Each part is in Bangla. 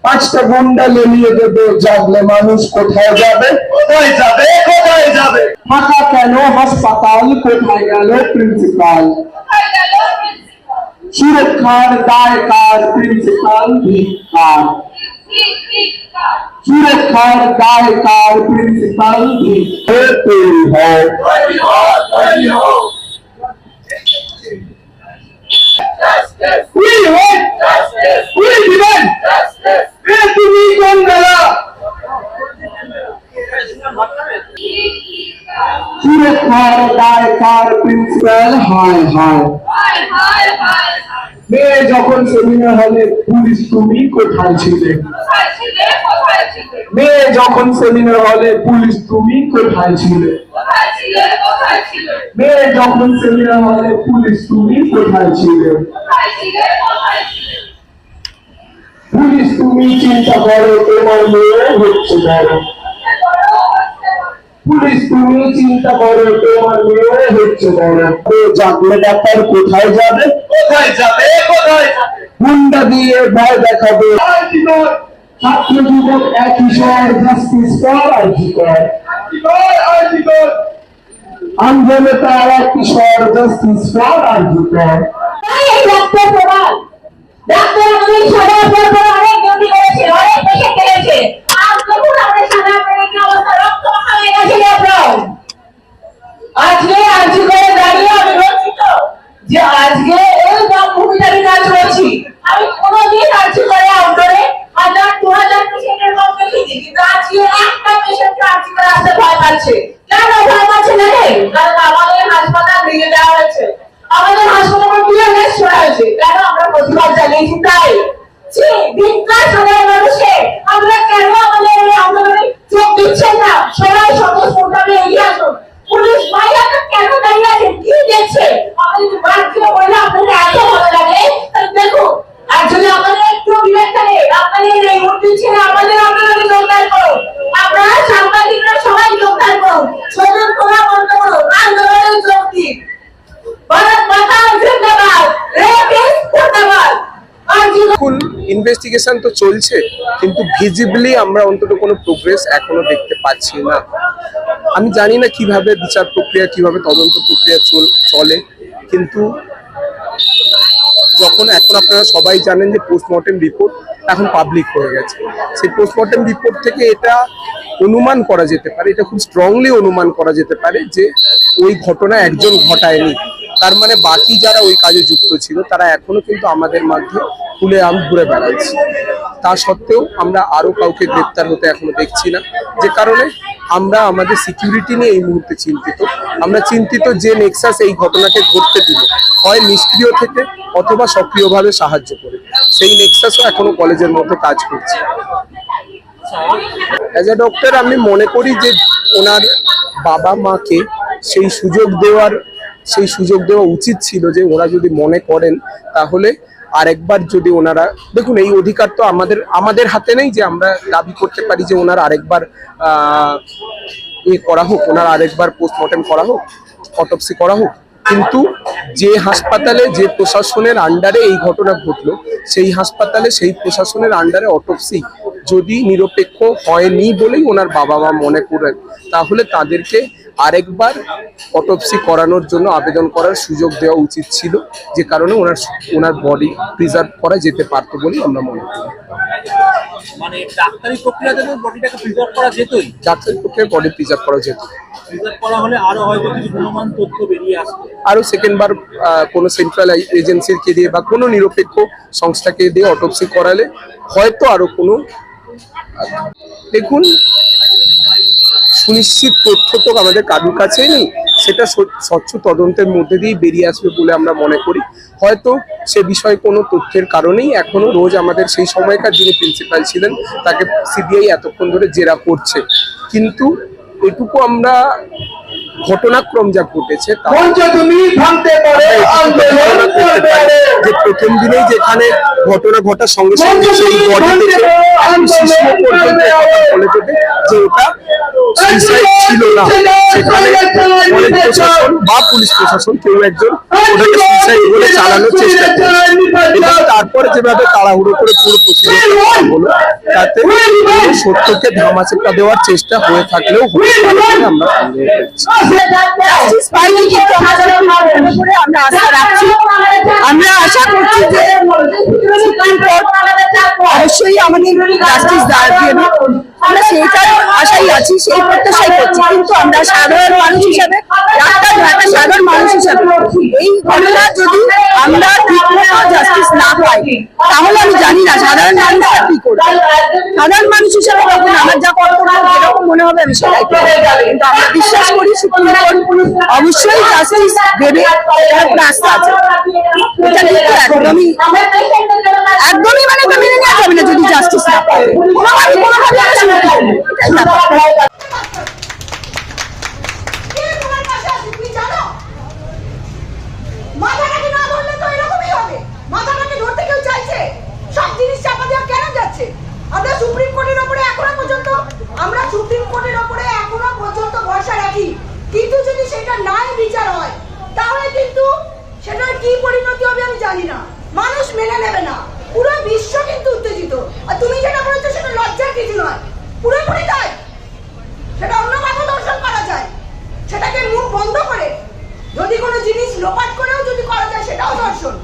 পাঁচটা গুন্ডা লেলিয়ে দেবে, জাগলে মানুষ কোথায় যাবে? কোথায় যাবে? কোথায় যাবে? ফাঁকা কেন হাসপাতাল, কোথায় গেল প্রিন্সিপাল? সুরক্ষার দায় কার, প্রিন্সিপাল ধিক্কার। সুরক্ষার দায় কার, প্রিন্সিপাল ধিক্কার। তৈরি হও, তৈরি হও, তৈরি হও। We want Justice! we demand Justice! তুমি কোন বেলা? সুরক্ষার দায় কার, প্রিন্সিপাল হায় হায়। মেয়ে যখন সেমিনার হলে পুলিশ তুমি কোথায় ছিলে? মেয়ে যখন সেমিনার হলে পুলিশ তুমি কোথায় ছিলে? মেয়ে যখন সেমিনার হলে পুলিশ তুমি কোথায় ছিলে? পুলিশ তুমি চিন্তা করো, তোমার মেয়ে হচ্ছে বড়। পুলিশ তুমি চিন্তা করো, তোমার মেয়ে হচ্ছে বড়। জাগলে ব্যাপার কোথায় যাবে? কোথায় যাবে? কোথায় যাবে? গুন্ডা দিয়ে ভয় দেখাবে। ছাত্র যুবক একই স্বর, জাস্টিস ফর আরজিকর। আন্দোলনে তার একই স্বর, জাস্টিস ফর আরজিকর। ডাক্তার আমাদের সাদা পর অনেক ডিউটি করেছে, অনেক পেশেন্ট করেছে। আজ দেখুন আমাদের সাদা পরে কি অবস্থা, রক্ত মাখা হয়ে গেছে। আজকে আজকে করে দাঁড়িয়ে আমি লজ্জিত যে আজকে এই ভূমিটা আমি কাজ করছি। আমি কোনোদিন আজকে করে আউটডোরে 1000-2000 পেশেন্টের কম দেখেছি, কিন্তু আজকে একটা পেশেন্ট আজকে করে আসতে ভয় পাচ্ছে। কেন ভয় পাচ্ছে জানেন? কারণ আমাদের হাসপাতাল ভেঙে দেওয়া হয়েছে, আমাদের হাসপাতালে ক্লিয়ারেন্স করা হয়েছে। কেন? আমরা প্রতিবাদ জানিয়েছি তাই। যে বিজ্ঞান সাধারণ মানুষকে আমরা কেন আমাদের এই আন্দোলনে যোগ দিচ্ছেন না? সবাই স্বতঃস্ফূর্তভাবে এগিয়ে আসুন। পুলিশ ভাইরা কেন দাঁড়িয়ে আছে? কি দেখছে? আমাদের বাচ্চা বলে আপনাদের এত ভালো লাগে, তাহলে দেখুন। আর যদি আমাদের একটু বিবেক থাকে, আপনাদের এই মুহূর্তে ছেড়ে আমাদের আন্দোলনে যোগদান করুন। আপনারা সাংবাদিকরা সবাই যোগদান করুন। সজন তোলা বন্ধ করুন, আন্দোলনে যোগ দিন। ভারত মাতা জিন্দাবাদ, রেপিস্ট জিন্দাবাদ। ফুল ইনভেস্টিগেশন তো চলছে, কিন্তু ভিজিবলি আমরা অন্তত কোনো প্রোগ্রেস এখনো দেখতে পাচ্ছি না। আমি জানি না কিভাবে বিচার প্রক্রিয়া, কিভাবে তদন্ত প্রক্রিয়া চলে, কিন্তু যখন এখন আপনারা সবাই জানেন যে পোস্টমর্টেম রিপোর্ট এখন পাবলিক হয়ে গেছে, সেই পোস্টমর্টেম রিপোর্ট থেকে এটা অনুমান করা যেতে পারে, এটা খুব স্ট্রংলি অনুমান করা যেতে পারে যে ওই ঘটনা একজন ঘটায়নি। তার মানে বাকি যারা ওই কাজে যুক্ত ছিল তারা এখনো কিন্তু আমাদের মধ্যে খুলে আম ঘুরে বেড়াচ্ছে। তা সত্ত্বেও আমরা আরো কাউকে গ্রেপ্তার হতে এখনো দেখছি না, যে কারণে আমরা আমাদের সিকিউরিটি নিয়ে এই মুহূর্তে চিন্তিত। আমরা চিন্তিত যে নেক্সাস এই ঘটনাকে ঘটতে দিল, হয় নিষ্ক্রিয় থেকে অথবা সক্রিয়ভাবে সাহায্য করে, সেই নেক্সাসও এখনো কলেজের মধ্যে কাজ করছে। অ্যাজ এ ডক্টর আমি মনে করি যে ওনার বাবা মাকে সেই সুযোগ দেওয়া উচিত ছিল, যে ওরা যদি মনে করেন তাহলে আরেকবার যদি ওনারা দেখুন, এই অধিকার তো আমাদের হাতে নেই যে আমরা দাবি করতে পারি যে ওনার আরেকবার করা হোক, ওনার আরেকবার পোস্টমর্টেম করা হোক, অটোপসি করা হোক। কিন্তু যে হাসপাতালে, যে প্রশাসনের আন্ডারে এই ঘটনা ঘটলো, সেই হাসপাতালে সেই প্রশাসনের আন্ডারে অটোপসি যদি নিরপেক্ষ হয়নি বলেই ওনার বাবা মা মনে করেন, তাহলে তাদেরকে আরেকবার অটোপসি করানোর জন্য আবেদন করার সুযোগ দেওয়া উচিত ছিল, যে কারণে ওনার বডি প্রিজার্ভ করা যেতে পারতো বলে আমরা মনে করি। মানে ডাক্তারি প্রক্রিয়াতে বডিটাকে প্রিজার্ভ করা যেতই, ডাক্তারি প্রক্রিয়ায় বডি প্রিজার্ভ করা যেত। প্রিজার্ভ করা হলে আরো হয়তো কিছু গুণমান তথ্য বেরিয়ে আসবে, আরো সেকেন্ডবার কোনো সেন্ট্রাল এজেন্সিকে দিয়ে বা কোনো নিরপেক্ষ সংস্থাকে দিয়ে অটোপসি করালে হয়তো আরো কোনো, দেখুন সুনিশ্চিত তথ্য তো আমাদের কারোর কাছেই নেই, সেটা স্বচ্ছ তদন্তের মধ্যে দিয়েই বেরিয়ে আসবে বলে আমরা মনে করি। হয়তো সে বিষয়ে কোনো তথ্যের কারণেই এখনো রোজ আমাদের সেই সময়কার যিনি প্রিন্সিপাল ছিলেন তাকে সিবিআই এতক্ষণ ধরে জেরা করছে, কিন্তু এটুকু আমরা ঘটনাক্রম যা ঘটেছে যে প্রথম দিনেই যেখানে ঘটনা ঘটার সঙ্গে সঙ্গে সেই বডি থেকে বলে দেবে যে ওটা সুইসাইড ছিল না, সেখানে কলেজ প্রশাসন বা পুলিশ প্রশাসন কেউ একজন ওটাকে সুইসাইড বলে চালানোর চেষ্টা করছে, এবং তারপরে যেভাবে তাড়াহুড়ো করে পুরো প্রসিডিউর হলো তাতে সত্যকে ধামাচাপা দেওয়ার চেষ্টা হয়ে থাকলেও হতে পারে বলে আমরা সন্দেহ করছি। জাস্টিস পাইনি কিন্তু আমাদের উপরে আমরা আশা রাখছি। আমরা আশা করছি যে সুপ্রিম কোর্ট অবশ্যই আমাদের জাস্টিস দিয়ে দেবে। আমরা সেইটার আশাই আছি, সেই প্রত্যাশাই করছি। কিন্তু আমরা সাধারণ মানুষ হিসাবে, রাস্তাঘাটে সাধারণ মানুষ হিসাবে এই ঘটনা যদি আমরা ঠিকমতো জাস্টিস না পাই তাহলে আমি জানি না সাধারণ মানুষরা কি করবে। সাধারণ মানুষ হিসাবে তখন আমার যা কর্তব্য যেরকম মনে হবে আমি সেটাই করবো। কিন্তু আমরা বিশ্বাস করি সুপ্রিম কোর্ট অবশ্যই জাস্টিস দেবে, এরকম আস্থা আছে। এটা কিন্তু একদমই মানে তো মেনে নেওয়া যাবে না যদি জাস্টিস না পায়। কোনোভাবে আমরা শুনতে পারি না। এটাই ব্যাপার। মাথাটাকে না ধরলে তো এরকমই হবে। মাথাটাকে ধরতে কেউ চাইছে? সব জিনিস চাপা দেওয়া কেন যাচ্ছে? আমরা সুপ্রিম কোর্টের উপরে এখনো পর্যন্ত ভরসা রাখি, কিন্তু যদি সেটা নাই বিচার হয় তাহলে কিন্তু সেটার কি পরিণতি হবে আমি জানি না। মানুষ মেনে নেবে না, পুরো বিশ্ব কিন্তু উত্তেজিত। আর তুমি যেটা বলেছো সেটা লজ্জার কিছু নয়, পুরোপুরি তাই। সেটা অন্য কথা দর্শন করা যায়, সেটাকে মুখ বন্ধ করে যদি কোনো জিনিস লোপাট করেও যদি করা যায় সেটাও দর্শন।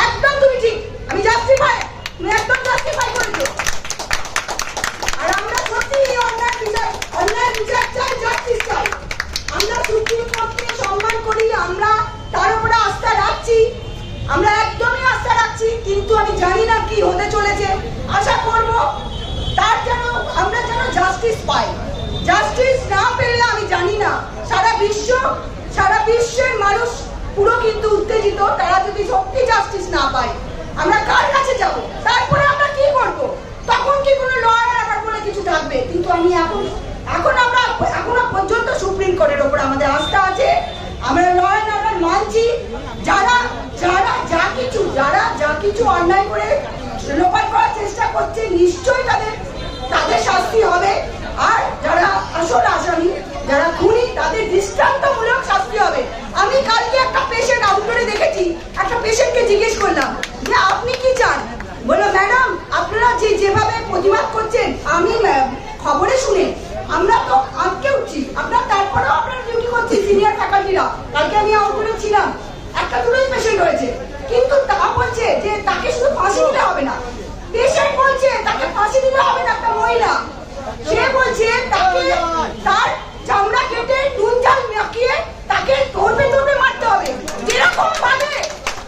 একদম তুমি ঠিক, আমি জাস্টিফাই, তুমি একদম জাস্টিফাই করেছো। আর আমরা সত্যি অন্যায় বিচার চাই, জাস্টিস চাই। আমরা সুপ্রিম কোর্টকে সম্মান করি, আমরা তার উপরে আস্থা রাখছি, আমরা একদমই আস্থা রাখছি। কিন্তু আমি জানি না কি হতে চলেছে। আশা করব তার যেন আমরা যেন জাস্টিস পাই। জাস্টিস না পেলে আমি জানি না সারা বিশ্বের মানুষ পুরো কিন্তু উত্তেজিত। তারা যদি সত্যি জাস্টিস না পায় আমরা কার কাছে যাব? তারপরে আমরা কি করব? তখন কি কোনো লয়ার আবার বলে কিছু থাকবে? কিন্তু আমি আমরা এখনো পর্যন্ত সুপ্রিম কোর্টের উপর আমাদের আস্থা আছে। আমরা লয়ার আমরা মানছি। যারা যা কিছু অন্যায় করে লোপাট করার চেষ্টা করছে নিশ্চয়ই তাদের শাস্তি হবে। আর যারা আসল আসামি, যারা খুনি, তাদের দৃষ্টান্তমূলক শাস্তি হবে। আমি কালকে একটা পেশেন্ট আউটডোরে দেখেছি, একটা পেশেন্টকে জিজ্ঞেস করলাম যে আপনি কি চান? বললো ম্যাডাম আপনারা যেভাবে প্রতিবাদ করছেন আমি খবরে শুনে আমরা তো আটকে উঠছি, আপনার তারপরেও আপনারা ডিউটি করছেন সিনিয়র ফ্যাকাল্টিরা। কালকে আমি আউটডোরে ছিলাম, একটা দুটোই পেশেন্ট হয়েছে, কিন্তু তা বলছে যে তাকে শুধু ফাঁসি দিলে হবে না। পেশেন্ট বলছে তাকে ফাঁসি দিলে হবে না, একটা মহিলা সে বলছে তাকে তার চামড়া কেটে নুন ঝাল মাখিয়ে তাকে ধরবে মারতে হবে। যেরকম ভাবে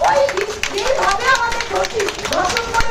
ওই যেভাবে আমাদের ধর্ষণ করে